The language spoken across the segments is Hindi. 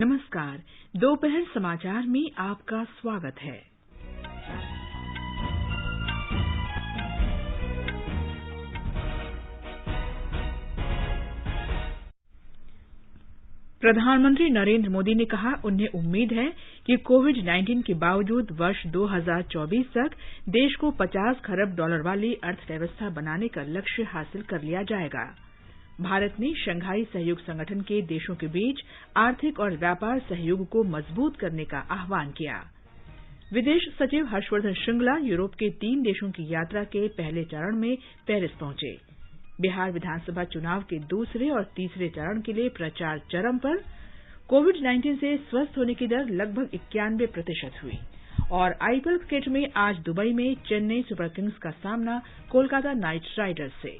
नमस्कार। दोपहर समाचार में आपका स्वागत है। प्रधानमंत्री नरेंद्र मोदी ने कहा, उन्हें उम्मीद है कि कोविड-19 के बावजूद वर्ष 2024 तक देश को $50 खरब वाली अर्थव्यवस्था बनाने का लक्ष्य हासिल कर लिया जाएगा। भारत ने शंघाई सहयोग संगठन के देशों के बीच आर्थिक और व्यापार सहयोग को मजबूत करने का आह्वान किया। विदेश सचिव हर्षवर्धन श्रृंगला यूरोप के 3 देशों की यात्रा के पहले चरण में पेरिस पहुंचे। बिहार विधानसभा चुनाव के दूसरे और तीसरे चरण के लिए प्रचार चरम पर। कोविड-19 से स्वस्थ होने की दर लगभग 91% हुई। और आईपीएल क्रिकेट में आज दुबई में चेन्नई सुपर किंग्स का सामना कोलकाता नाइट राइडर्स से।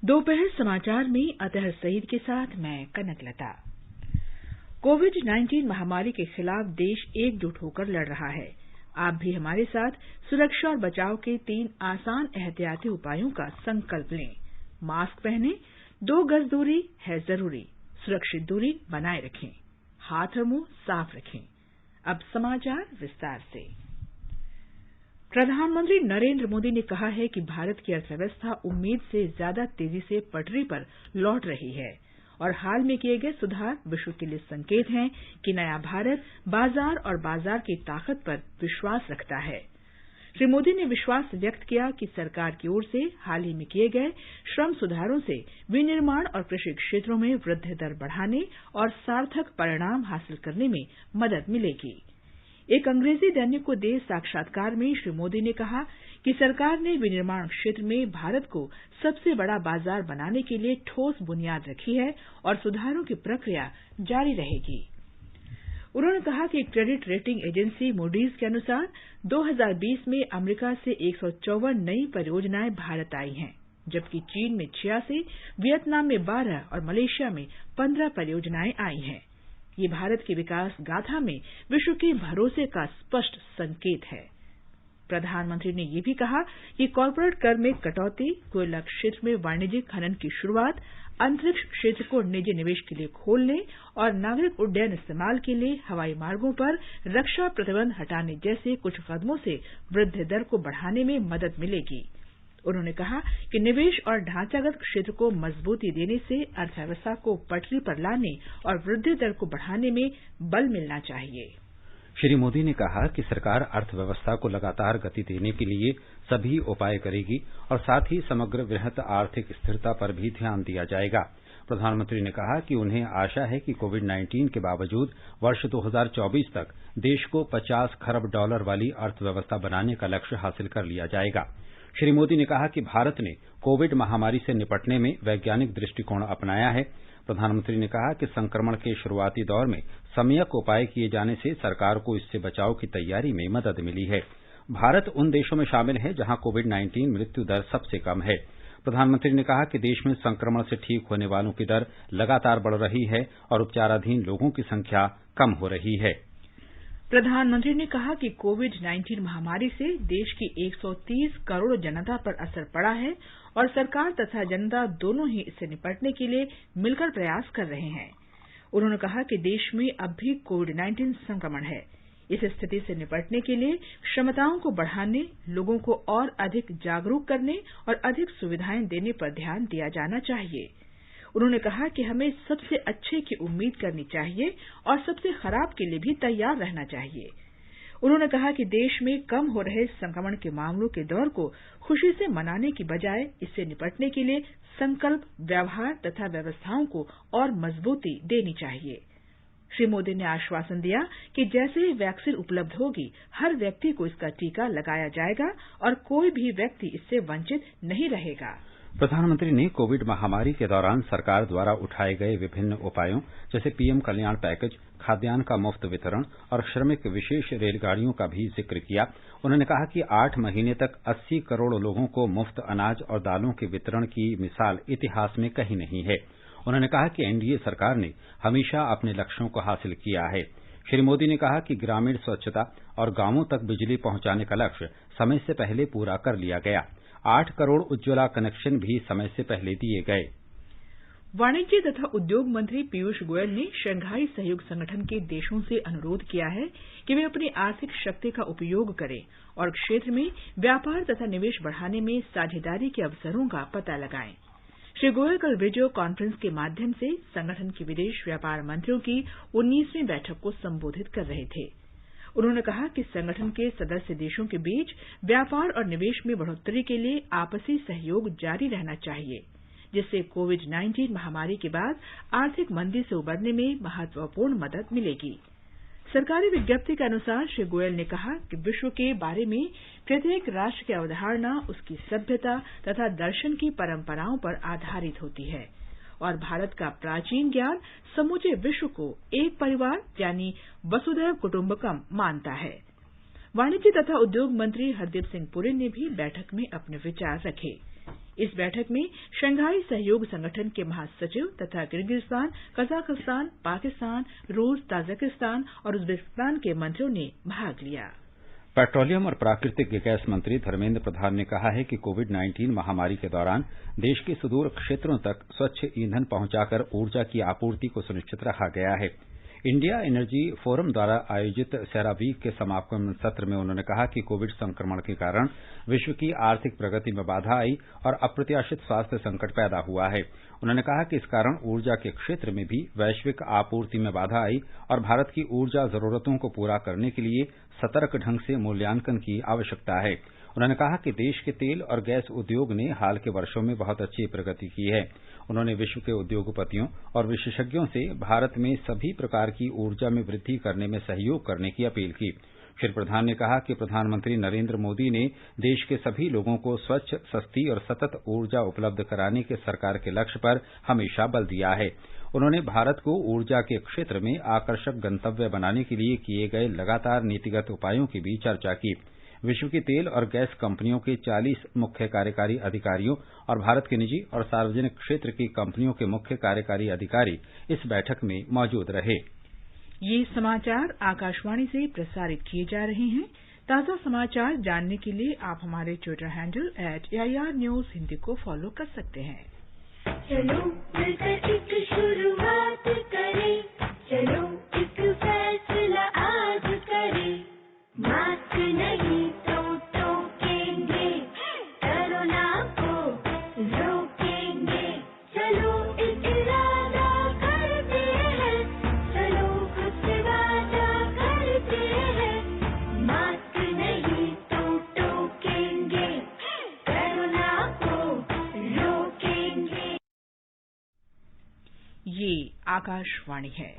दोपहर समाचार में अतहर सईद के साथ मैं कनकलता। कोविड-19 महामारी के खिलाफ देश एकजुट होकर लड़ रहा है। आप भी हमारे साथ सुरक्षा और बचाव के 3 आसान एहतियाती उपायों का संकल्प लें। मास्क पहनें, 2 गज दूरी है जरूरी, सुरक्षित दूरी बनाए रखें, हाथ और मुंह साफ रखें। अब समाचार विस्तार से। प्रधानमंत्री नरेंद्र मोदी ने कहा है कि भारत की अर्थव्यवस्था उम्मीद से ज्यादा तेजी से पटरी पर लौट रही है और हाल में किए गए सुधार विश्व के लिए संकेत हैं कि नया भारत बाजार और बाजार की ताकत पर विश्वास रखता है। श्री मोदी ने विश्वास व्यक्त किया कि सरकार की ओर से हाल ही में किए गए श्रम सुधारों से विनिर्माण और कृषि क्षेत्रों में वृद्धि दर बढ़ाने और सार्थक परिणाम हासिल करने में मदद मिलेगी। एक अंग्रेजी दैनिक को दिए साक्षात्कार में श्री मोदी ने कहा कि सरकार ने विनिर्माण क्षेत्र में भारत को सबसे बड़ा बाजार बनाने के लिए ठोस बुनियाद रखी है और सुधारों की प्रक्रिया जारी रहेगी। उन्होंने कहा कि क्रेडिट रेटिंग एजेंसी मूडीज के अनुसार 2020 में अमेरिका से 154 नई परियोजनाएं भारत आई हैं, जबकि चीन में 86, वियतनाम में 12 और मलेशिया में 15 परियोजनाएं आई हैं। ये भारत की विकास गाथा में विश्व के भरोसे का स्पष्ट संकेत है। प्रधानमंत्री ने यह भी कहा कि कॉरपोरेट कर में कटौती, कोयला क्षेत्र में वाणिज्यिक खनन की शुरुआत, अंतरिक्ष क्षेत्र को निजी निवेश के लिए खोलने और नागरिक उड्डयन इस्तेमाल के लिए हवाई मार्गों पर रक्षा प्रतिबंध हटाने जैसे कुछ कदमों से वृद्धि दर को बढ़ाने में मदद मिलेगी। उन्होंने कहा कि निवेश और ढांचागत क्षेत्र को मजबूती देने से अर्थव्यवस्था को पटरी पर लाने और वृद्धि दर को बढ़ाने में बल मिलना चाहिए। श्री मोदी ने कहा कि सरकार अर्थव्यवस्था को लगातार गति देने के लिए सभी उपाय करेगी और साथ ही समग्र वृहत आर्थिक स्थिरता पर भी ध्यान दिया जाएगा। प्रधानमंत्री ने कहा कि उन्हें आशा है कि कोविड-19 के बावजूद वर्ष 2024 तक देश को $50 खरब वाली अर्थव्यवस्था बनाने का लक्ष्य हासिल कर लिया जाएगा। श्री मोदी ने कहा कि भारत ने कोविड महामारी से निपटने में वैज्ञानिक दृष्टिकोण अपनाया है। प्रधानमंत्री ने कहा कि संक्रमण के शुरुआती दौर में सम्यक उपाय किए जाने से सरकार को इससे बचाव की तैयारी में मदद मिली है। भारत उन देशों में शामिल है जहां कोविड-19 मृत्यु दर सबसे कम है। प्रधानमंत्री ने कहा कि देश में संक्रमण से ठीक होने वालों की दर लगातार बढ़ रही है और उपचाराधीन लोगों की संख्या कम हो रही है। प्रधानमंत्री ने कहा कि कोविड-19 महामारी से देश की 130 करोड़ जनता पर असर पड़ा है और सरकार तथा जनता दोनों ही इससे निपटने के लिए मिलकर प्रयास कर रहे हैं। उन्होंने कहा कि देश में अब भी कोविड-19 संक्रमण है। इस स्थिति से निपटने के लिए क्षमताओं को बढ़ाने, लोगों को और अधिक जागरूक करने और अधिक सुविधाएं देने पर ध्यान दिया जाना चाहिए। उन्होंने कहा कि हमें सबसे अच्छे की उम्मीद करनी चाहिए और सबसे खराब के लिए भी तैयार रहना चाहिए। उन्होंने कहा कि देश में कम हो रहे संक्रमण के मामलों के दौर को खुशी से मनाने की बजाय इससे निपटने के लिए संकल्प, व्यवहार तथा व्यवस्थाओं को और मजबूती देनी चाहिए। श्री मोदी ने आश्वासन दिया कि जैसे ही वैक्सीन उपलब्ध होगी, हर व्यक्ति को इसका टीका लगाया जाएगा और कोई भी व्यक्ति इससे वंचित नहीं रहेगा। प्रधानमंत्री ने कोविड महामारी के दौरान सरकार द्वारा उठाए गए विभिन्न उपायों जैसे पीएम कल्याण पैकेज, खाद्यान्न का मुफ्त वितरण और श्रमिक विशेष रेलगाड़ियों का भी जिक्र किया। उन्होंने कहा कि 8 महीने तक 80 करोड़ लोगों को मुफ्त अनाज और दालों के वितरण की मिसाल इतिहास में कहीं नहीं है। उन्होंने कहा कि एनडीए सरकार ने हमेशा अपने लक्ष्यों को हासिल किया है। श्री मोदी ने कहा कि ग्रामीण स्वच्छता और गांवों तक बिजली पहुंचाने का लक्ष्य समय से पहले पूरा कर लिया गया। 8 करोड़ उज्ज्वला कनेक्शन भी समय से पहले दिए गए। वाणिज्य तथा उद्योग मंत्री पीयूष गोयल ने शंघाई सहयोग संगठन के देशों से अनुरोध किया है कि वे अपनी आर्थिक शक्ति का उपयोग करें और क्षेत्र में व्यापार तथा निवेश बढ़ाने में साझेदारी के अवसरों का पता लगाएं। श्री गोयल कल वीडियो कॉन्फ्रेंस के माध्यम से संगठन के विदेश व्यापार मंत्रियों की 19वीं बैठक को संबोधित कर रहे थे। उन्होंने कहा कि संगठन के सदस्य देशों के बीच व्यापार और निवेश में बढ़ोतरी के लिए आपसी सहयोग जारी रहना चाहिए, जिससे कोविड-19 महामारी के बाद आर्थिक मंदी से उबरने में महत्वपूर्ण मदद मिलेगी। सरकारी विज्ञप्ति के अनुसार श्री गोयल ने कहा कि विश्व के बारे में प्रत्येक राष्ट्र की अवधारणा उसकी सभ्यता तथा दर्शन की परंपराओं पर आधारित होती है और भारत का प्राचीन ज्ञान समूचे विश्व को एक परिवार यानी वसुधैव कुटुंबकम मानता है। वाणिज्य तथा उद्योग मंत्री हरदीप सिंह पुरी ने भी बैठक में अपने विचार रखे। इस बैठक में शंघाई सहयोग संगठन के महासचिव तथा किर्गिस्तान, कजाकिस्तान, पाकिस्तान, रूस, ताजिकिस्तान और उज्बेकिस्तान के मंत्रियों ने भाग लिया। पेट्रोलियम और प्राकृतिक गैस मंत्री धर्मेंद्र प्रधान ने कहा है कि कोविड-19 महामारी के दौरान देश के सुदूर क्षेत्रों तक स्वच्छ ईंधन पहुंचाकर ऊर्जा की आपूर्ति को सुनिश्चित रखा गया है। इंडिया एनर्जी फोरम द्वारा आयोजित सेरावीक के समापन सत्र में उन्होंने कहा कि कोविड संक्रमण के कारण विश्व की आर्थिक प्रगति में बाधा आई और अप्रत्याशित स्वास्थ्य संकट पैदा हुआ है। उन्होंने कहा कि इस कारण ऊर्जा के क्षेत्र में भी वैश्विक आपूर्ति में बाधा आई और भारत की ऊर्जा जरूरतों को पूरा करने के लिए सतर्क ढंग से मूल्यांकन की आवश्यकता है। उन्होंने कहा कि देश के तेल और गैस उद्योग ने हाल के वर्षों में बहुत अच्छी प्रगति की है। उन्होंने विश्व के उद्योगपतियों और विशेषज्ञों से भारत में सभी प्रकार की ऊर्जा में वृद्धि करने में सहयोग करने की अपील की। श्री प्रधान ने कहा कि प्रधानमंत्री नरेंद्र मोदी ने देश के सभी लोगों को स्वच्छ, सस्ती और सतत ऊर्जा उपलब्ध कराने के सरकार के लक्ष्य पर हमेशा बल दिया है। उन्होंने भारत को ऊर्जा के क्षेत्र में आकर्षक गंतव्य बनाने के लिए किए गए लगातार नीतिगत उपायों की भी चर्चा की। विश्व की तेल और गैस कंपनियों के 40 मुख्य कार्यकारी अधिकारियों और भारत के निजी और सार्वजनिक क्षेत्र की कंपनियों के मुख्य कार्यकारी अधिकारी इस बैठक में मौजूद रहे। ये समाचार आकाशवाणी से प्रसारित किए जा रहे हैं। ताज़ा समाचार जानने के लिए आप हमारे Twitter handle @AIR News Hindi को फॉलो कर सकते हैं। चलो मिलकर एक शुरुआत करें, चलो एक फैसला आज करें, मास्क नहीं तो टोकेंगे, कोरोना को रोकेंगे, चलो एक इरादा करते हैं, चलो खुद से वादा करते हैं, मास्क नहीं तो टोकेंगे, कोरोना को रोकेंगे। ये आकाशवाणी है।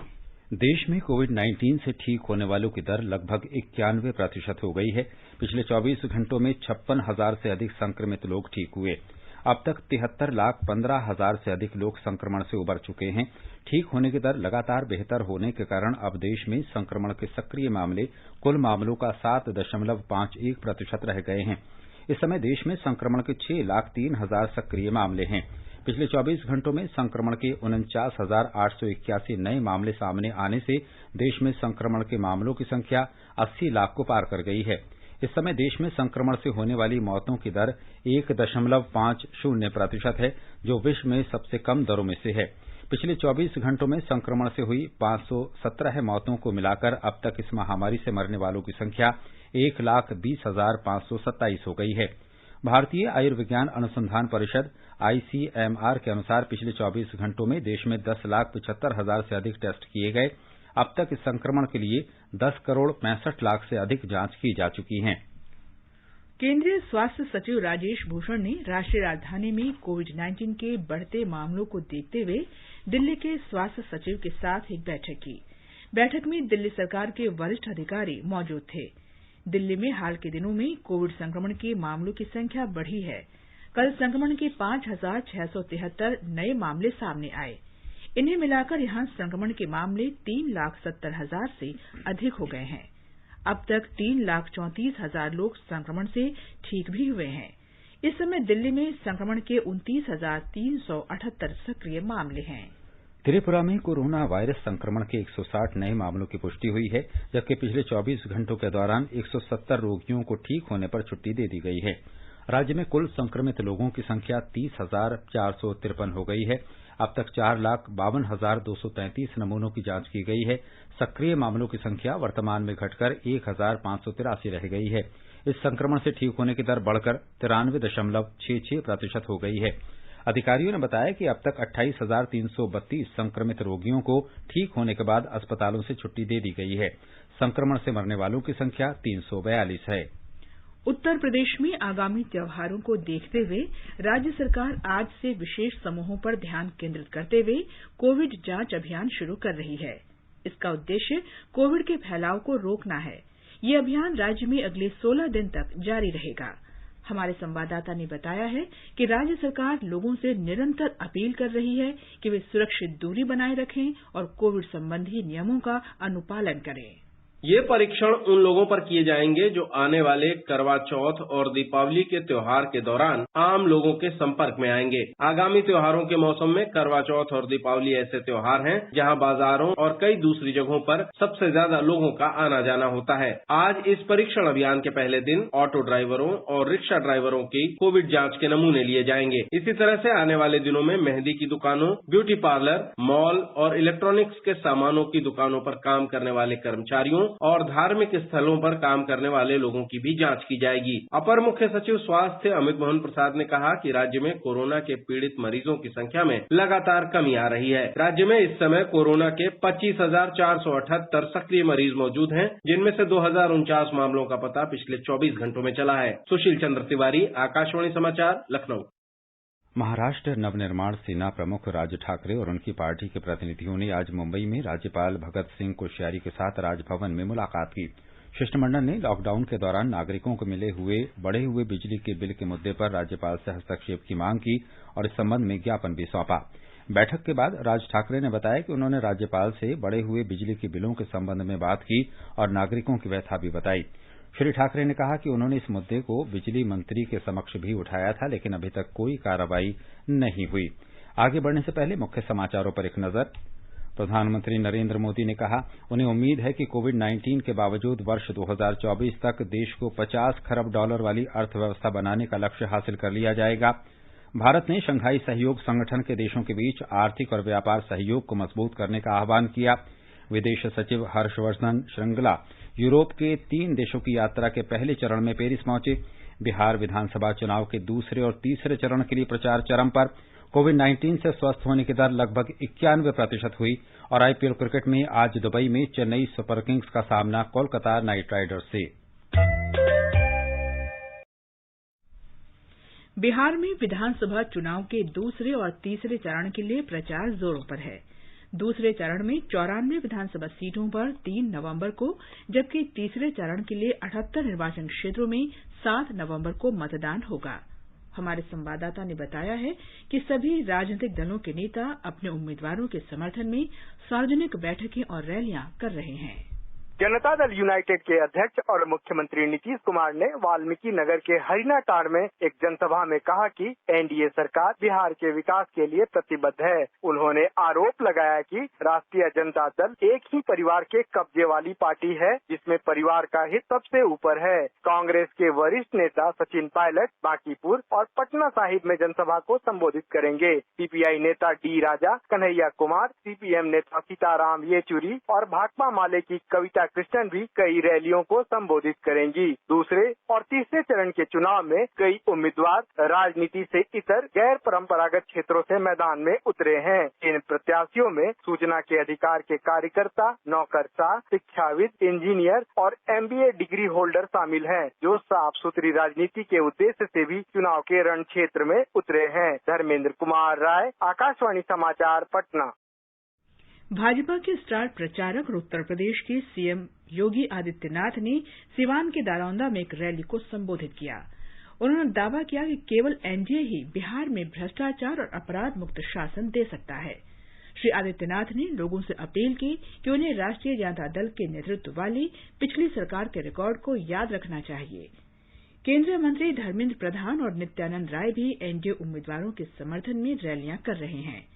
देश में कोविड-19 से ठीक होने वालों की दर लगभग 91% हो गई है। पिछले 24 घंटों में 56,000 से अधिक संक्रमित लोग ठीक हुए। अब तक 73,15,000 से अधिक लोग संक्रमण से उबर चुके हैं। ठीक होने की दर लगातार बेहतर होने के कारण अब देश में संक्रमण के सक्रिय मामले कुल मामलों का 7.51% रह गए हैं। इस समय देश में संक्रमण के 6,03,000 सक्रिय मामले हैं। पिछले 24 घंटों में संक्रमण के 49,881 नए मामले सामने आने से देश में संक्रमण के मामलों की संख्या 80 लाख को पार कर गई है। इस समय देश में संक्रमण से होने वाली मौतों की दर 1.50% है, जो विश्व में सबसे कम दरों में से है। पिछले 24 घंटों में संक्रमण से हुई 517 मौतों को मिलाकर अब तक इस महामारी से मरने वालों की संख्या 1,20,527 हो गई है। भारतीय आयुर्विज्ञान अनुसंधान परिषद ICMR के अनुसार पिछले 24 घंटों में देश में 10,75,000 से अधिक टेस्ट किए गए। अब तक इस संक्रमण के लिए 10,65,00,000 से अधिक जांच की जा चुकी हैं। केंद्रीय स्वास्थ्य सचिव राजेश भूषण ने राष्ट्रीय राजधानी में कोविड-19 के बढ़ते मामलों को देखते हुए दिल्ली के स्वास्थ्य सचिव के साथ एक बैठक की। बैठक में दिल्ली सरकार के वरिष्ठ अधिकारी मौजूद थे। दिल्ली में हाल के दिनों में कोविड संक्रमण के मामलों की संख्या बढ़ी है। कल संक्रमण के 5,673 नए मामले सामने आए। इन्हें मिलाकर यहां संक्रमण के मामले 3,70,000 से अधिक हो गए हैं। अब तक 3,34,000 लोग संक्रमण से ठीक भी हुए हैं। इस समय दिल्ली में संक्रमण के 29,378 सक्रिय मामले हैं। त्रिपुरा में कोरोना वायरस संक्रमण के 160 नए मामलों की पुष्टि हुई है, जबकि पिछले 24 घंटों के दौरान 170 रोगियों को ठीक होने पर छुट्टी दे दी गई है। राज्य में कुल संक्रमित लोगों की संख्या 30,453 हो गई है। अब तक 4,52,233 नमूनों की जांच की गई है। सक्रिय मामलों की संख्या वर्तमान में घटकर 1,583 रह गई है। इस संक्रमण से ठीक होने की दर बढ़कर 93.66% हो गई है। अधिकारियों ने बताया कि अब तक 28,332 संक्रमित रोगियों को ठीक होने के बाद अस्पतालों से छुट्टी दे दी गई है। संक्रमण से मरने वालों की संख्या 342 है। उत्तर प्रदेश में आगामी त्योहारों को देखते हुए राज्य सरकार आज से विशेष समूहों पर ध्यान केंद्रित करते हुए कोविड जांच अभियान शुरू कर रही है। इसका उद्देश्य कोविड के फैलाव को रोकना है। ये अभियान राज्य में अगले 16 दिन तक जारी रहेगा। हमारे संवाददाता ने बताया है कि राज्य सरकार लोगों से निरंतर अपील कर रही है कि वे सुरक्षित दूरी बनाए रखें और कोविड संबंधी नियमों का अनुपालन करें। ये परीक्षण उन लोगों पर किए जाएंगे जो आने वाले करवा चौथ और दीपावली के त्योहार के दौरान आम लोगों के संपर्क में आएंगे। आगामी त्योहारों के मौसम में करवा चौथ और दीपावली ऐसे त्योहार हैं जहां बाजारों और कई दूसरी जगहों पर सबसे ज्यादा लोगों का आना जाना होता है। आज इस परीक्षण अभियान के पहले दिन ऑटो ड्राइवरों और रिक्शा ड्राइवरों की कोविड जांच के नमूने लिए जाएंगे। इसी तरह से आने वाले दिनों में मेहंदी की दुकानों, ब्यूटी पार्लर, मॉल और इलेक्ट्रॉनिक्स के सामानों की दुकानों पर काम करने वाले कर्मचारियों और धार्मिक स्थलों पर काम करने वाले लोगों की भी जांच की जाएगी। अपर मुख्य सचिव स्वास्थ्य अमित मोहन प्रसाद ने कहा कि राज्य में कोरोना के पीड़ित मरीजों की संख्या में लगातार कमी आ रही है। राज्य में इस समय कोरोना के 25,478 सक्रिय मरीज मौजूद हैं, जिनमें से 2,049 मामलों का पता पिछले 24 घंटों में चला है। सुशील चंद्र तिवारी, आकाशवाणी समाचार, लखनऊ। महाराष्ट्र नवनिर्माण सेना प्रमुख राज ठाकरे और उनकी पार्टी के प्रतिनिधियों ने आज मुंबई में राज्यपाल भगत सिंह कोश्यारी के साथ राजभवन में मुलाकात की। शिष्टमंडल ने लॉकडाउन के दौरान नागरिकों को बढ़े हुए बिजली के बिल के मुद्दे पर राज्यपाल से हस्तक्षेप की मांग की और इस संबंध में ज्ञापन भी सौंपा। बैठक के बाद राज ठाकरे ने बताया कि उन्होंने राज्यपाल से बढ़े हुए बिजली के बिलों के संबंध में बात की और नागरिकों की व्यथा भी बताई। श्री ठाकरे ने कहा कि उन्होंने इस मुद्दे को बिजली मंत्री के समक्ष भी उठाया था, लेकिन अभी तक कोई कार्रवाई नहीं हुई। आगे बढ़ने से पहले मुख्य समाचारों पर एक नजर। प्रधानमंत्री नरेंद्र मोदी ने कहा, उन्हें उम्मीद है कि कोविड-19 के बावजूद वर्ष 2024 तक देश को $50 खरब वाली अर्थव्यवस्था बनाने का लक्ष्य हासिल कर लिया जाएगा। भारत ने शंघाई सहयोग संगठन के देशों के बीच आर्थिक और व्यापार सहयोग को मजबूत करने का आह्वान किया। विदेश सचिव हर्षवर्धन श्रृंगला यूरोप के 3 देशों की यात्रा के पहले चरण में पेरिस पहुंचे। बिहार विधानसभा चुनाव के दूसरे और तीसरे चरण के लिए प्रचार चरम पर। कोविड-19 से स्वस्थ होने की दर लगभग 91% हुई और आईपीएल क्रिकेट में आज दुबई में चेन्नई सुपर किंग्स का सामना कोलकाता नाइट राइडर्स से। बिहार में विधानसभा चुनाव के दूसरे और तीसरे चरण के लिए प्रचार जोरों पर है। दूसरे चरण में 94 विधानसभा सीटों पर 3 नवंबर को, जबकि तीसरे चरण के लिए 78 निर्वाचन क्षेत्रों में 7 नवंबर को मतदान होगा। हमारे संवाददाता ने बताया है कि सभी राजनीतिक दलों के नेता अपने उम्मीदवारों के समर्थन में सार्वजनिक बैठकें और रैलियां कर रहे हैं। जनता दल यूनाइटेड के अध्यक्ष और मुख्यमंत्री नीतीश कुमार ने वाल्मीकि नगर के हरिनाटांड़ में एक जनसभा में कहा कि एनडीए सरकार बिहार के विकास के लिए प्रतिबद्ध है। उन्होंने आरोप लगाया कि राष्ट्रीय जनता दल एक ही परिवार के कब्जे वाली पार्टी है, जिसमें परिवार का हित सबसे ऊपर है। कांग्रेस के वरिष्ठ नेता सचिन पायलट बांकीपुर और पटना साहिब में जनसभा को संबोधित करेंगे। सीपीआई नेता डी राजा, कन्हैया कुमार, सीपीएम नेता सीताराम येचुरी और भाकपा माले की कविता कृष्णन भी कई रैलियों को संबोधित करेंगी। दूसरे और तीसरे चरण के चुनाव में कई उम्मीदवार राजनीति से इतर गैर परंपरागत क्षेत्रों से मैदान में उतरे हैं। इन प्रत्याशियों में सूचना के अधिकार के कार्यकर्ता, नौकरशाह, शिक्षाविद, इंजीनियर और MBA डिग्री होल्डर शामिल हैं, जो साफ सुथरी राजनीति के उद्देश्य से भी चुनाव के रण क्षेत्र में उतरे हैं। धर्मेंद्र कुमार राय, आकाशवाणी समाचार, पटना। भाजपा के स्टार प्रचारक और उत्तर प्रदेश के सीएम योगी आदित्यनाथ ने सिवान के दारौंदा में एक रैली को संबोधित किया। उन्होंने दावा किया कि केवल एनडीए ही बिहार में भ्रष्टाचार और अपराध मुक्त शासन दे सकता है। श्री आदित्यनाथ ने लोगों से अपील की कि उन्हें राष्ट्रीय जनता दल के नेतृत्व वाली पिछली सरकार के रिकॉर्ड को याद रखना चाहिए। केंद्रीय मंत्री धर्मेंद्र प्रधान और नित्यानंद राय भी एनडीए उम्मीदवारों के समर्थन में रैलियां कर रहे हैं।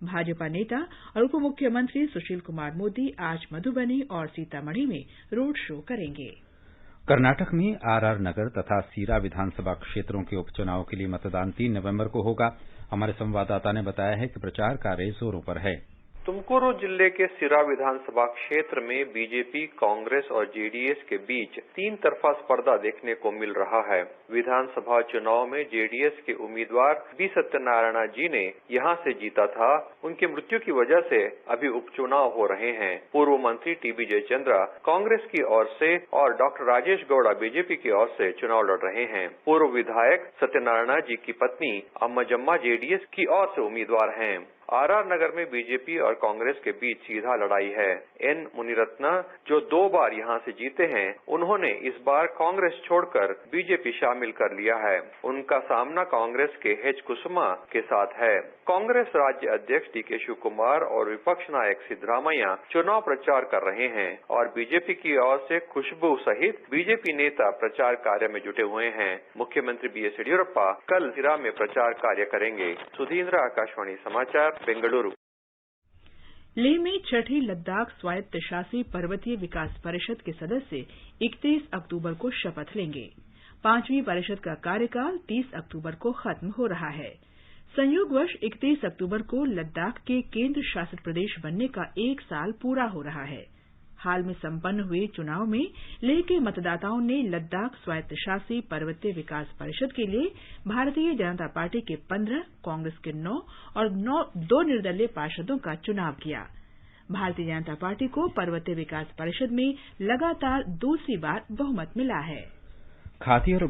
भाजपा नेता और उप मुख्यमंत्री सुशील कुमार मोदी आज मधुबनी और सीतामढ़ी में रोड शो करेंगे। कर्नाटक में आरआर नगर तथा सीरा विधानसभा क्षेत्रों के उपचुनाव के लिए मतदान 3 नवंबर को होगा। हमारे संवाददाता ने बताया है कि प्रचार कार्य जोरों पर है। तुमकुरू जिले के सिरा विधानसभा क्षेत्र में बीजेपी, कांग्रेस और जेडीएस के बीच 3 तरफा स्पर्धा देखने को मिल रहा है। विधानसभा चुनाव में जेडीएस के उम्मीदवार बी सत्यनारायण जी ने यहां से जीता था। उनकी मृत्यु की वजह से अभी उपचुनाव हो रहे हैं। पूर्व मंत्री टीबी जयचंद्रा कांग्रेस की ओर से और डॉक्टर राजेश गौड़ा बीजेपी की ओर से चुनाव लड़ रहे हैं। पूर्व विधायक सत्यनारायण जी की पत्नी अम्मजम्मा जेडीएस की ओर से उम्मीदवार हैं। आरआर नगर में बीजेपी और कांग्रेस के बीच सीधा लड़ाई है। एन मुनिरत्न जो 2 बार यहां से जीते हैं, उन्होंने इस बार कांग्रेस छोड़कर बीजेपी शामिल कर लिया है। उनका सामना कांग्रेस के एच कुसुमा के साथ है। कांग्रेस राज्य अध्यक्ष डीके शिव कुमार और विपक्ष नायक सिद्धरामैया चुनाव प्रचार कर रहे हैं और बीजेपी की ओर से खुशबू सहित बीजेपी नेता प्रचार कार्य में जुटे हुए हैं। मुख्यमंत्री बीएस येडियुरप्पा कल सिरा में प्रचार कार्य करेंगे। सुधींद्र, आकाशवाणी समाचार, बेंगलुरु। लेह में छठी लद्दाख स्वायत्त शासी पर्वतीय विकास परिषद के सदस्य 31 अक्टूबर को शपथ लेंगे। 5वीं परिषद का कार्यकाल 30 अक्टूबर को खत्म हो रहा है। संयोगवश 31 अक्टूबर को लद्दाख के केंद्र शासित प्रदेश बनने का 1 साल पूरा हो रहा है। हाल में संपन्न हुए चुनाव में लेह के मतदाताओं ने लद्दाख स्वायत्तशासी पर्वतीय विकास परिषद के लिए भारतीय जनता पार्टी के 15, कांग्रेस के 9 और 2 निर्दलीय पार्षदों का चुनाव किया। भारतीय जनता पार्टी को पर्वतीय विकास परिषद में लगातार दूसरी बार बहुमत मिला है। खादी और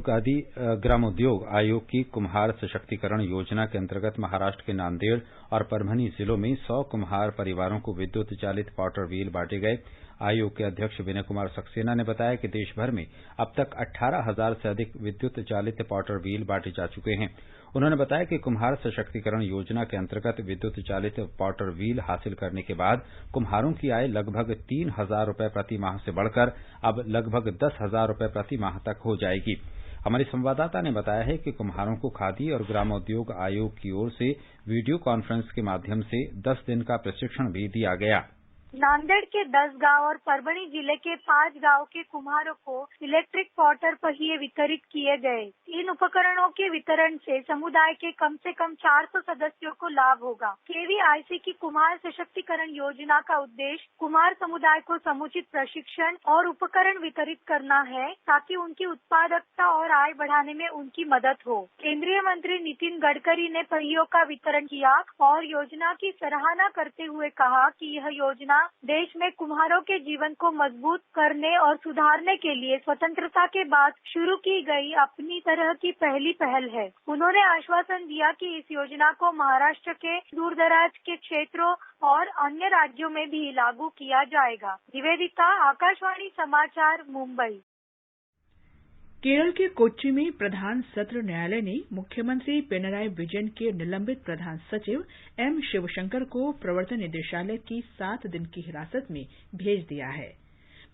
ग्रामोद्योग आयोग की कुम्हार सशक्तिकरण योजना के अंतर्गत महाराष्ट्र के नांदेड़ और परभनी जिलों में 100 कुम्हार परिवारों को विद्युत चालित पॉटर व्हील बांटे गए। आयोग के अध्यक्ष विनय कुमार सक्सेना ने बताया कि देश भर में अब तक 18,000 से अधिक विद्युत चालित पॉटर व्हील बांटे जा चुके हैं। उन्होंने बताया कि कुम्हार सशक्तिकरण योजना के अंतर्गत विद्युत चालित पॉटर व्हील हासिल करने के बाद कुम्हारों की आय लगभग 3,000 रुपये प्रति माह से बढ़कर अब लगभग 10,000 रुपये प्रति माह तक हो जाएगी। हमारी संवाददाता ने बताया है कि कुम्हारों को खादी और ग्रामोद्योग आयोग की ओर से वीडियो कॉन्फ्रेंस के माध्यम से 10 दिन का प्रशिक्षण भी दिया गया। नांदेड़ के 10 गांव और परभनी जिले के 5 गांव के कुम्हारों को इलेक्ट्रिक पॉटर पहिए वितरित किए गए। इन उपकरणों के वितरण से समुदाय के कम से कम 400 सदस्यों को लाभ होगा। केवीआईसी की कुम्हार सशक्तिकरण योजना का उद्देश्य कुम्हार समुदाय को समुचित प्रशिक्षण और उपकरण वितरित करना है ताकि उनकी उत्पादकता और आय बढ़ाने में उनकी मदद हो। केंद्रीय मंत्री नितिन गडकरी ने पहियों का वितरण किया और योजना की सराहना करते हुए कहा कि यह योजना देश में कुम्हारों के जीवन को मजबूत करने और सुधारने के लिए स्वतंत्रता के बाद शुरू की गई अपनी तरह की पहली पहल है। उन्होंने आश्वासन दिया कि इस योजना को महाराष्ट्र के दूरदराज के क्षेत्रों और अन्य राज्यों में भी लागू किया जाएगा। निवेदिता, आकाशवाणी समाचार, मुंबई। केरल के कोच्चि में प्रधान सत्र न्यायालय ने मुख्यमंत्री पिनराई विजयन के निलंबित प्रधान सचिव एम शिवशंकर को प्रवर्तन निदेशालय की 7 दिन की हिरासत में भेज दिया है।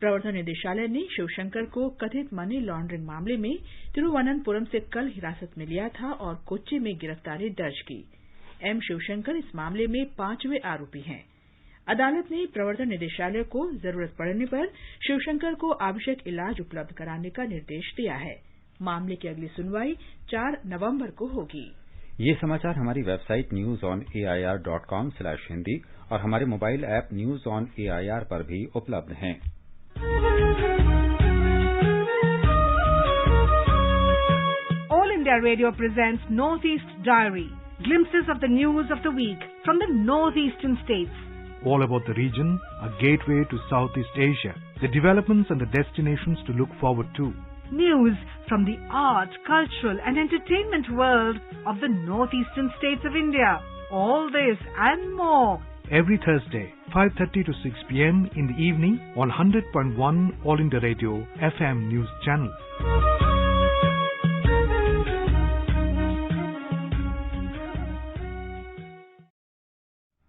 प्रवर्तन निदेशालय ने शिवशंकर को कथित मनी लॉन्ड्रिंग मामले में तिरुवनंतपुरम से कल हिरासत में लिया था और कोच्चि में गिरफ्तारी दर्ज की। एम शिवशंकर इस मामले में 5वें आरोपी हैं। अदालत ने प्रवर्तन निदेशालय को जरूरत पड़ने पर शिवशंकर को आवश्यक इलाज उपलब्ध कराने का निर्देश दिया है। मामले की अगली सुनवाई 4 नवंबर को होगी। ये समाचार हमारी वेबसाइट newsonair.com/hindi और हमारे mobile app news on AIR पर भी उपलब्ध हैं। All India Radio presents Northeast Diary, glimpses of the news of the week from the northeastern states. All about the region, a gateway to Southeast Asia, the developments and the destinations to look forward to. News from the art, cultural and entertainment world of the northeastern states of India. All this and more. Every Thursday, 5:30 to 6 p.m. in the evening on 100.1 All India Radio FM News Channel.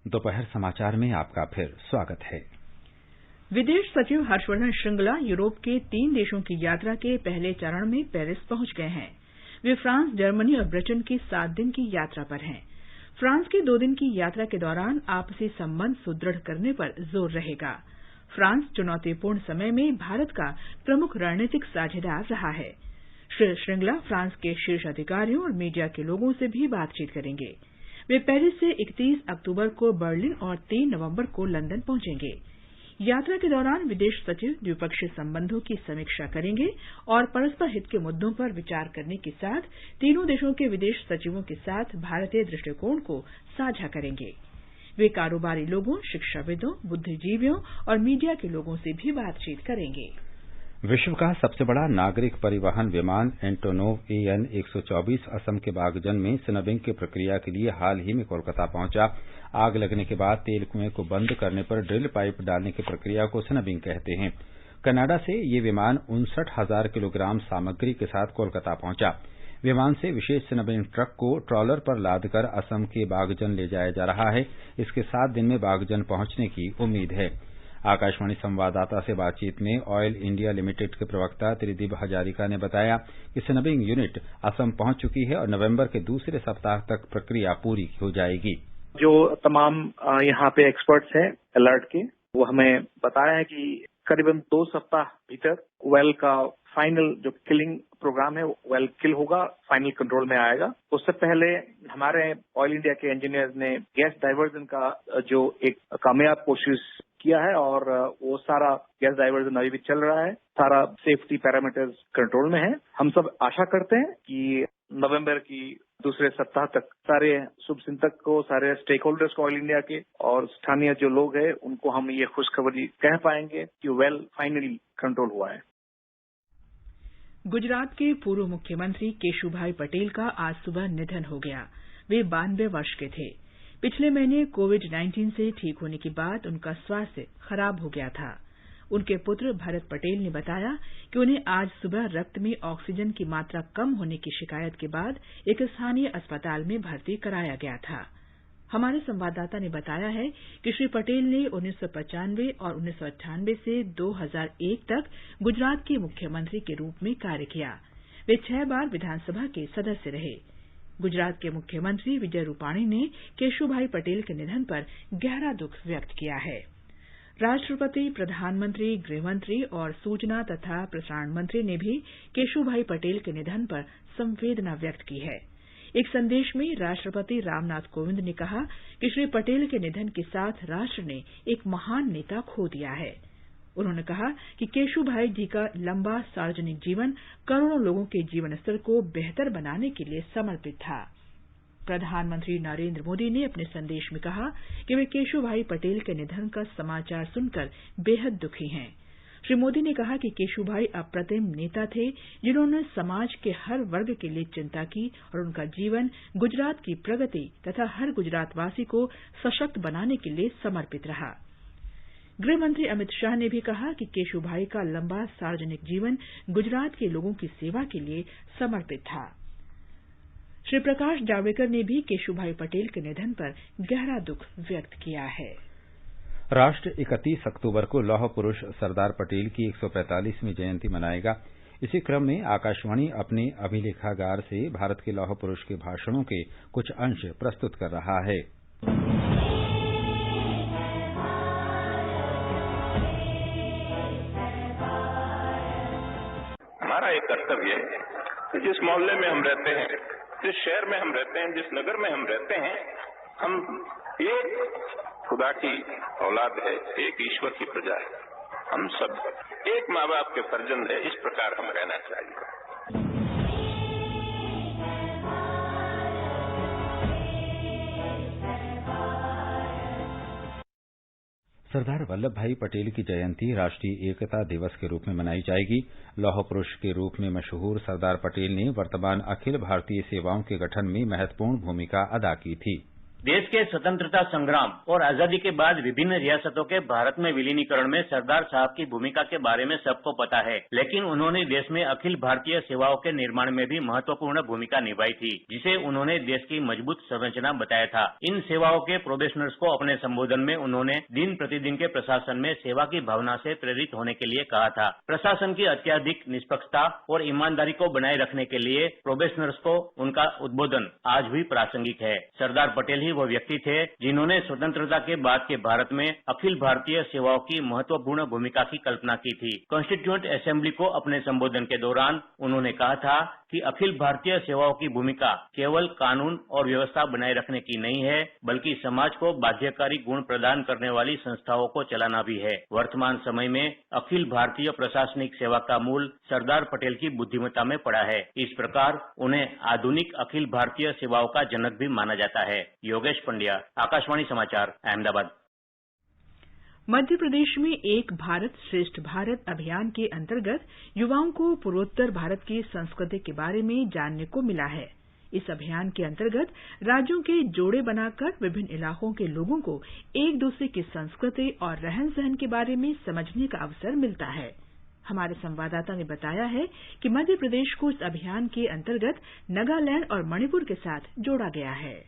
दोपहर समाचार में आपका फिर स्वागत है। विदेश सचिव हर्षवर्धन श्रृंगला यूरोप के 3 देशों की यात्रा के पहले चरण में पेरिस पहुंच गए हैं। वे फ्रांस, जर्मनी और ब्रिटेन की 7 दिन की यात्रा पर हैं। फ्रांस की 2 दिन की यात्रा के दौरान आपसी संबंध सुदृढ़ करने पर जोर रहेगा। फ्रांस चुनौतीपूर्ण समय में भारत का प्रमुख रणनीतिक साझेदार रहा है। श्री श्रृंगला फ्रांस के शीर्ष अधिकारियों और मीडिया के लोगों से भी बातचीत करेंगे। वे पेरिस से 31 अक्टूबर को बर्लिन और 3 नवंबर को लंदन पहुंचेंगे। यात्रा के दौरान विदेश सचिव द्विपक्षीय संबंधों की समीक्षा करेंगे और परस्पर हित के मुद्दों पर विचार करने के साथ तीनों देशों के विदेश सचिवों के साथ भारतीय दृष्टिकोण को साझा करेंगे। वे कारोबारी लोगों, शिक्षाविदों, बुद्धिजीवियों और मीडिया के लोगों से भी बातचीत करेंगे। विश्व का सबसे बड़ा नागरिक परिवहन विमान एंटोनोव AN 124 असम के बागजन में स्नबिंग की प्रक्रिया के लिए हाल ही में कोलकाता पहुंचा। आग लगने के बाद तेल कुएं को बंद करने पर ड्रिल पाइप डालने की प्रक्रिया को स्नबिंग कहते हैं। कनाडा से ये विमान 59,000 किलोग्राम सामग्री के साथ कोलकाता पहुंचा। विमान से विशेष स्नबिंग ट्रक को ट्रॉलर पर लादकर असम के बागजन ले जाया जा रहा है। इसके 7 दिन में बागजन पहुंचने की उम्मीद है। आकाशवाणी संवाददाता से बातचीत में ऑयल इंडिया लिमिटेड के प्रवक्ता त्रिदीप हजारिका ने बताया कि स्नबिंग यूनिट असम पहुंच चुकी है और नवंबर के दूसरे सप्ताह तक प्रक्रिया पूरी हो जाएगी। जो तमाम यहाँ पे एक्सपर्ट्स हैं अलर्ट के, वो हमें बताया है कि करीबन 2 सप्ताह भीतर वेल का फाइनल जो किलिंग प्रोग्राम है वेल किल होगा, फाइनल कंट्रोल में आएगा। उससे पहले हमारे ऑयल इंडिया के इंजीनियर्स ने गैस डाइवर्जन का जो एक कामयाब कोशिश किया है और वो सारा गैस डाइवर्जन अभी भी चल रहा है। सारा सेफ्टी पैरामीटर्स कंट्रोल में है। हम सब आशा करते हैं कि नवंबर की दूसरे सप्ताह तक सारे शुभचिंतक को, सारे स्टेक होल्डर्स को ऑयल इंडिया के और स्थानीय जो लोग हैं उनको हम ये खुशखबरी कह पाएंगे कि वेल फाइनली कंट्रोल हुआ है। गुजरात के पूर्व मुख्यमंत्री केशुभाई पटेल का आज सुबह निधन हो गया। वे 92 वर्ष के थे। पिछले महीने कोविड-19 से ठीक होने के बाद उनका स्वास्थ्य खराब हो गया था। उनके पुत्र भरत पटेल ने बताया कि उन्हें आज सुबह रक्त में ऑक्सीजन की मात्रा कम होने की शिकायत के बाद एक स्थानीय अस्पताल में भर्ती कराया गया था। हमारे संवाददाता ने बताया है कि श्री पटेल ने 1995 और 1998 से 2001 तक गुजरात के मुख्यमंत्री के रूप में कार्य किया। वे 6 बार विधानसभा के सदस्य रहे। गुजरात के मुख्यमंत्री विजय रूपाणी ने केशुभाई पटेल के निधन पर गहरा दुख व्यक्त किया है। राष्ट्रपति, प्रधानमंत्री, गृहमंत्री और सूचना तथा प्रसारण मंत्री ने भी केशुभाई पटेल के निधन पर संवेदना व्यक्त की है। एक संदेश में राष्ट्रपति रामनाथ कोविंद ने कहा कि श्री पटेल के निधन के साथ राष्ट्र ने एक महान नेता खो दिया है। उन्होंने कहा कि केशुभाई जी का लंबा सार्वजनिक जीवन करोड़ों लोगों के जीवन स्तर को बेहतर बनाने के लिए समर्पित था। प्रधानमंत्री नरेंद्र मोदी ने अपने संदेश में कहा कि वे केशुभाई पटेल के निधन का समाचार सुनकर बेहद दुखी हैं। श्री मोदी ने कहा कि केशुभाई अप्रतिम नेता थे, जिन्होंने समाज के हर वर्ग के लिए चिंता की और उनका जीवन गुजरात की प्रगति तथा हर गुजरातवासी को सशक्त बनाने के लिए समर्पित रहा। गृहमंत्री अमित शाह ने भी कहा कि केशुभाई का लंबा सार्वजनिक जीवन गुजरात के लोगों की सेवा के लिए समर्पित था। श्री प्रकाश जावड़ेकर ने भी केशुभाई पटेल के निधन पर गहरा दुख व्यक्त किया है। राष्ट्र 31 अक्टूबर को लौह पुरुष सरदार पटेल की 145वीं जयंती मनाएगा। इसी क्रम में आकाशवाणी अपने अभिलेखागार से भारत के लौह पुरुष के भाषणों के कुछ अंश प्रस्तुत कर रहा है। हमारा एक कर्तव्य है कि जिस मोहल्ले में हम रहते हैं, जिस शहर में हम रहते हैं, जिस नगर में हम रहते हैं, हम एक खुदा की औलाद है, एक ईश्वर की प्रजा है। हम सब एक माँ बाप के फर्जंद है। इस प्रकार हम रहना चाहिए। सरदार वल्लभ भाई पटेल की जयंती राष्ट्रीय एकता दिवस के रूप में मनाई जाएगी। लौह पुरुष के रूप में मशहूर सरदार पटेल ने वर्तमान अखिल भारतीय सेवाओं के गठन में महत्वपूर्ण भूमिका अदा की थी। देश के स्वतंत्रता संग्राम और आजादी के बाद विभिन्न रियासतों के भारत में विलीनीकरण में सरदार साहब की भूमिका के बारे में सबको पता है, लेकिन उन्होंने देश में अखिल भारतीय सेवाओं के निर्माण में भी महत्वपूर्ण भूमिका निभाई थी, जिसे उन्होंने देश की मजबूत संरचना बताया था। इन सेवाओं के प्रोबेशनर्स को अपने संबोधन में उन्होंने दिन प्रतिदिन के प्रशासन में सेवा की भावना से प्रेरित होने के लिए कहा था। प्रशासन की अत्यधिक निष्पक्षता और ईमानदारी को बनाए रखने के लिए प्रोबेशनर्स को उनका उद्बोधन आज भी प्रासंगिक है। सरदार पटेल ही वो व्यक्ति थे जिन्होंने स्वतंत्रता के बाद के भारत में अखिल भारतीय सेवाओं की महत्वपूर्ण भूमिका की कल्पना की थी। कॉन्स्टिट्यूएंट असेंबली को अपने संबोधन के दौरान उन्होंने कहा था कि अखिल भारतीय सेवाओं की भूमिका केवल कानून और व्यवस्था बनाए रखने की नहीं है, बल्कि समाज को बाध्यकारी गुण प्रदान करने वाली संस्थाओं को चलाना भी है। वर्तमान समय में अखिल भारतीय प्रशासनिक सेवा का मूल सरदार पटेल की बुद्धिमत्ता में पड़ा है। इस प्रकार उन्हें आधुनिक अखिल भारतीय सेवाओं का जनक भी माना जाता है। योगेश पंड्या, आकाशवाणी समाचार, अहमदाबाद। मध्य प्रदेश में एक भारत श्रेष्ठ भारत अभियान के अंतर्गत युवाओं को पूर्वोत्तर भारत की संस्कृति के बारे में जानने को मिला है। इस अभियान के अंतर्गत राज्यों के जोड़े बनाकर विभिन्न इलाकों के लोगों को एक दूसरे की संस्कृति और रहन सहन के बारे में समझने का अवसर मिलता है। हमारे संवाददाता ने बताया है कि मध्य प्रदेश को इस अभियान के अंतर्गत नागालैंड और मणिपुर के साथ जोड़ा गया है।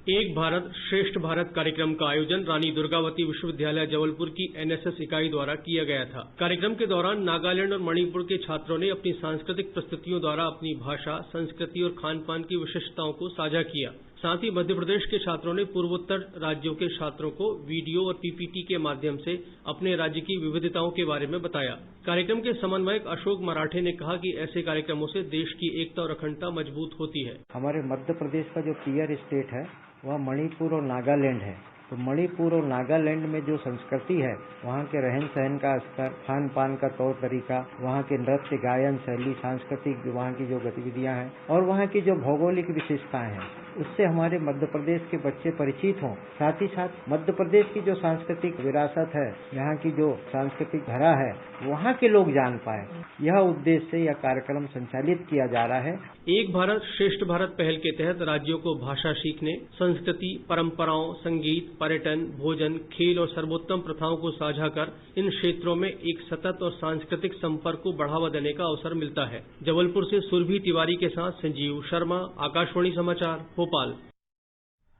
एक भारत श्रेष्ठ भारत कार्यक्रम का आयोजन रानी दुर्गावती विश्वविद्यालय जबलपुर की एनएसएस इकाई द्वारा किया गया था। कार्यक्रम के दौरान नागालैंड और मणिपुर के छात्रों ने अपनी सांस्कृतिक प्रस्तुतियों द्वारा अपनी भाषा, संस्कृति और खान पान की विशेषताओं को साझा किया। साथ ही मध्य प्रदेश के छात्रों ने पूर्वोत्तर राज्यों के छात्रों को वीडियो और पीपीटी के माध्यम से अपने राज्य की विविधताओं के बारे में बताया। कार्यक्रम के समन्वयक अशोक मराठे ने कहा कि ऐसे कार्यक्रमों से देश की एकता और अखंडता मजबूत होती है। हमारे मध्य प्रदेश का जो पीयर स्टेट है वह मणिपुर और नागालैंड है। तो मणिपुर और नागालैंड में जो संस्कृति है, वहाँ के रहन सहन का स्तर, खान पान का तौर तरीका, वहाँ के नृत्य, गायन शैली, सांस्कृतिक वहाँ की जो गतिविधियाँ हैं और वहाँ की जो भौगोलिक विशेषताएं हैं, उससे हमारे मध्य प्रदेश के बच्चे परिचित हों। साथ ही साथ मध्य प्रदेश की जो सांस्कृतिक विरासत है, यहाँ की जो सांस्कृतिक धरा है, वहाँ के लोग जान पाए, यह उद्देश्य से यह कार्यक्रम संचालित किया जा रहा है। एक भारत श्रेष्ठ भारत पहल के तहत राज्यों को भाषा सीखने, संस्कृति, परंपराओं, संगीत, पर्यटन, भोजन, खेल और सर्वोत्तम प्रथाओं को साझा कर इन क्षेत्रों में एक सतत और सांस्कृतिक संपर्क को बढ़ावा देने का अवसर मिलता है। जबलपुर से सुरभि तिवारी के साथ संजीव शर्मा, आकाशवाणी समाचार, भोपाल।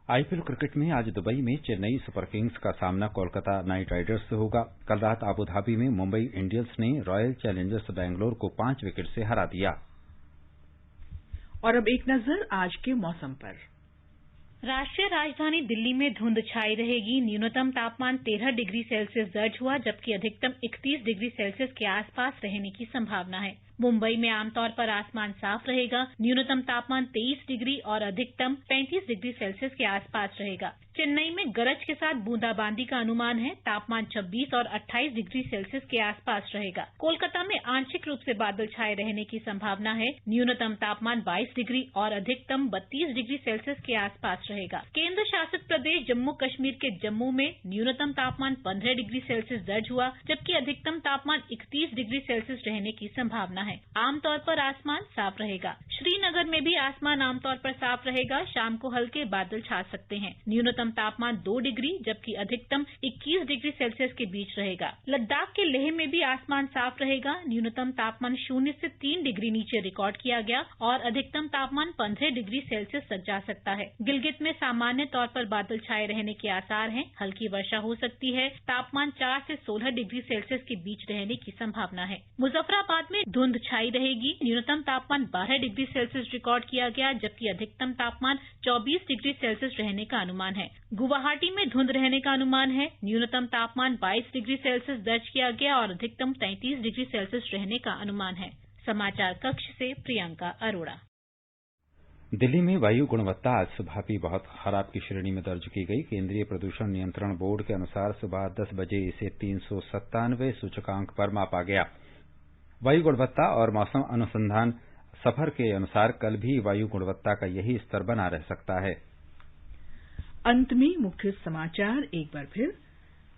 आईपीएल क्रिकेट में आज दुबई में चेन्नई सुपर किंग्स का सामना कोलकाता नाइट राइडर्स से होगा। कल रात अबुधाबी में मुंबई इंडियंस ने रॉयल चैलेंजर्स बैंगलोर को 5 विकेट से हरा दिया। और अब एक नजर आज के मौसम पर। राष्ट्रीय राजधानी दिल्ली में धुंध छाई रहेगी। न्यूनतम तापमान 13 डिग्री सेल्सियस दर्ज हुआ, जबकि अधिकतम 31 डिग्री सेल्सियस के आसपास रहने की संभावना है। मुंबई में आमतौर पर आसमान साफ रहेगा। न्यूनतम तापमान 23 डिग्री और अधिकतम 35 डिग्री सेल्सियस के आसपास रहेगा। चेन्नई में गरज के साथ बूंदाबांदी का अनुमान है। तापमान 26 और 28 डिग्री सेल्सियस के आसपास रहेगा। कोलकाता में आंशिक रूप से बादल छाए रहने की संभावना है। न्यूनतम तापमान 22 डिग्री और अधिकतम 32 डिग्री सेल्सियस के आसपास रहेगा। केंद्र शासित प्रदेश जम्मू कश्मीर के जम्मू में न्यूनतम तापमान 15 डिग्री सेल्सियस दर्ज हुआ, जबकि अधिकतम तापमान 31 डिग्री सेल्सियस रहने की संभावना है। आमतौर पर आसमान साफ रहेगा। श्रीनगर में भी आसमान आमतौर पर साफ रहेगा। शाम को हल्के बादल छा सकते हैं। न्यूनतम तापमान 2 डिग्री जबकि अधिकतम 21 डिग्री सेल्सियस के बीच रहेगा। लद्दाख के लेह में भी आसमान साफ रहेगा। न्यूनतम तापमान 0 से 3 डिग्री नीचे रिकॉर्ड किया गया और अधिकतम तापमान 15 डिग्री सेल्सियस तक जा सकता है। गिलगित में सामान्य तौर पर बादल छाए रहने के आसार हैं। हल्की वर्षा हो सकती है। तापमान 4 से 16 डिग्री सेल्सियस के बीच रहने की संभावना है। मुजफ्फराबाद में धुंध छाई रहेगी। न्यूनतम तापमान 12 डिग्री सेल्सियस रिकॉर्ड किया गया, जबकि अधिकतम तापमान 24 डिग्री सेल्सियस रहने का अनुमान है। गुवाहाटी में धुंध रहने का अनुमान है। न्यूनतम तापमान 22 डिग्री सेल्सियस दर्ज किया गया और अधिकतम 33 डिग्री सेल्सियस रहने का अनुमान है। समाचार कक्ष से प्रियंका अरोड़ा। दिल्ली में वायु गुणवत्ता आज सुबह भी बहुत खराब की श्रेणी में दर्ज की गई। केंद्रीय प्रदूषण नियंत्रण बोर्ड के अनुसार सुबह 10 बजे इसे 397 सूचकांक पर मापा गया। वायु गुणवत्ता और मौसम अनुसंधान सफर के अनुसार कल भी वायु गुणवत्ता का यही स्तर बना रह सकता है। अंत में मुख्य समाचार एक बार फिर।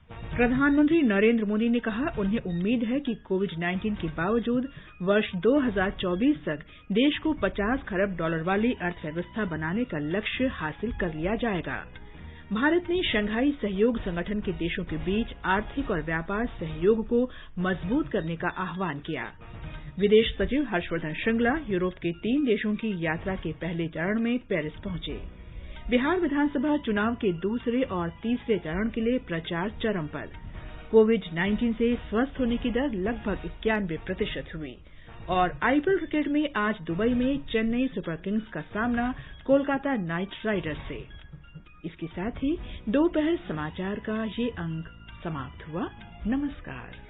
प्रधानमंत्री नरेंद्र मोदी ने कहा, उन्हें उम्मीद है कि कोविड-19 के बावजूद वर्ष 2024 तक देश को 50 खरब डॉलर वाली अर्थव्यवस्था बनाने का लक्ष्य हासिल कर लिया जाएगा। भारत ने शंघाई सहयोग संगठन के देशों के बीच आर्थिक और व्यापार सहयोग को मजबूत करने का आह्वान किया। विदेश सचिव हर्षवर्धन श्रृंगला यूरोप के 3 देशों की यात्रा के पहले चरण में पेरिस पहुंचे। बिहार विधानसभा चुनाव के दूसरे और तीसरे चरण के लिए प्रचार चरम पर। कोविड-19 से स्वस्थ होने की दर लगभग 91% हुई। और आईपीएल क्रिकेट में आज दुबई में चेन्नई सुपर किंग्स का सामना कोलकाता नाइट राइडर्स से। इसके साथ ही दोपहर समाचार का ये अंक समाप्त हुआ। नमस्कार।